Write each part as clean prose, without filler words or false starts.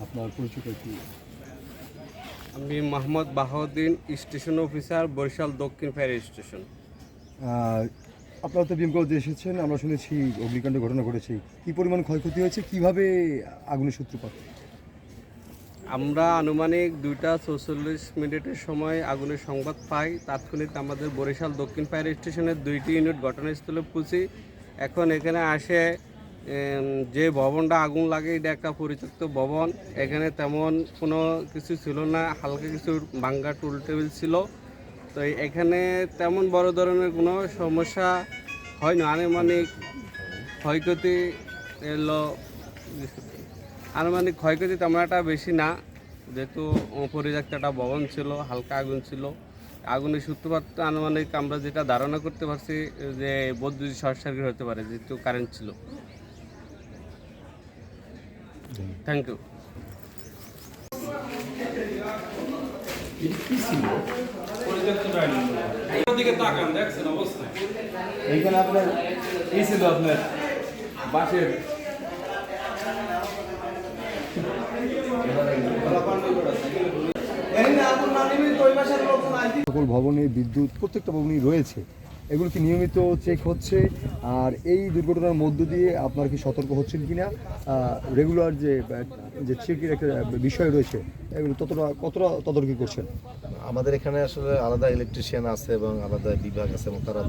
আপনার পরিচয়টা কি? আমি মোহাম্মদ বাহাউদ্দিন, স্টেশন অফিসার, বরিশাল দক্ষিণ ফায়ার স্টেশন। আপনারা তো ভীমগঞ্জে এসেছেন, আমরা শুনেছি অগ্নিকাণ্ড ঘটনা ঘটেছে। কী পরিমাণ ক্ষয়ক্ষতি হয়েছে, কিভাবে আগুনের সূত্রপাত? আমরা আনুমানিক 2টা 44 সময় আগুনের সংবাদ পাই। তাৎক্ষণিক আমাদের বরিশাল দক্ষিণ ফায়ার স্টেশনের 2টি ইউনিট ঘটনাস্থলে পৌঁছি। এখন এখানে আসে যে ভবনটা আগুন লাগে এটা একটা পরিত্যক্ত ভবন। এখানে তেমন কোনো কিছু ছিল না, হালকা কিছু ভাঙ্গা টুল টেবিল ছিল। তো এখানে তেমন বড় ধরনের কোনো সমস্যা হয় না। ক্ষয়ক্ষতি এলো ক্ষয়ক্ষতি তেমন একটা বেশি না, যেহেতু পরিত্যক্ত একটা ভবন ছিল, হালকা আগুন ছিল। আগুনের সূত্রপাত আনুমানিক আমরা যেটা ধারণা করতে পারছি যে বৈদ্যুতিক শর্ট সার্কিট হতে পারে, যেহেতু কারেন্ট ছিল। Thank you. এইখানে আপনার এই ছিল আপনার বাঁশের সকল ভবনে বিদ্যুৎ প্রত্যেকটা ভবনেই রয়েছে, এগুলো কি নিয়মিত চেক হচ্ছে? আর এই দুর্ঘটনার মধ্য দিয়ে আপনার কি সতর্ক হচ্ছেন কিনা? রেগুলার যে চেকের একটা বিষয় রয়েছে, এগুলো কতটা তদারকি করছেন? আমাদের এখানে আসলে আলাদা ইলেকট্রিশিয়ান আছে এবং আলাদা বিভাগ আছে এবং তারা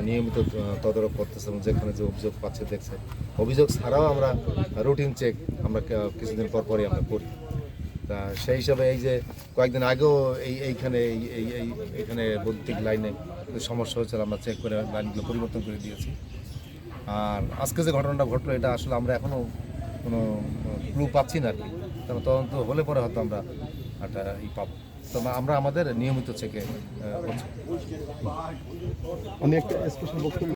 নিয়মিত তদারক করতেছে এবং যেখানে যে অভিযোগ পাচ্ছে দেখছে। অভিযোগ ছাড়াও আমরা রুটিন চেক আমরা কিছুদিন পরই আমরা করি। তা সেই হিসাবে এই যে কয়েকদিন আগেও এইখানে বৈদ্যুতিক লাইনে সমস্যা হয়েছিল, আমরা চেক করে লাইনগুলো পরিবর্তন করে দিয়েছি। আর আজকে যে ঘটনাটা ঘটলো এটা আসলে আমরা এখনও কোনো ক্লু পাচ্ছি না আর কি, কারণ তদন্ত হলে পরে হয়তো আমরা একটা পাবো। তো আমরা আমাদের নিয়মিত চেকে আমি একটা স্পেশাল বক্তব্য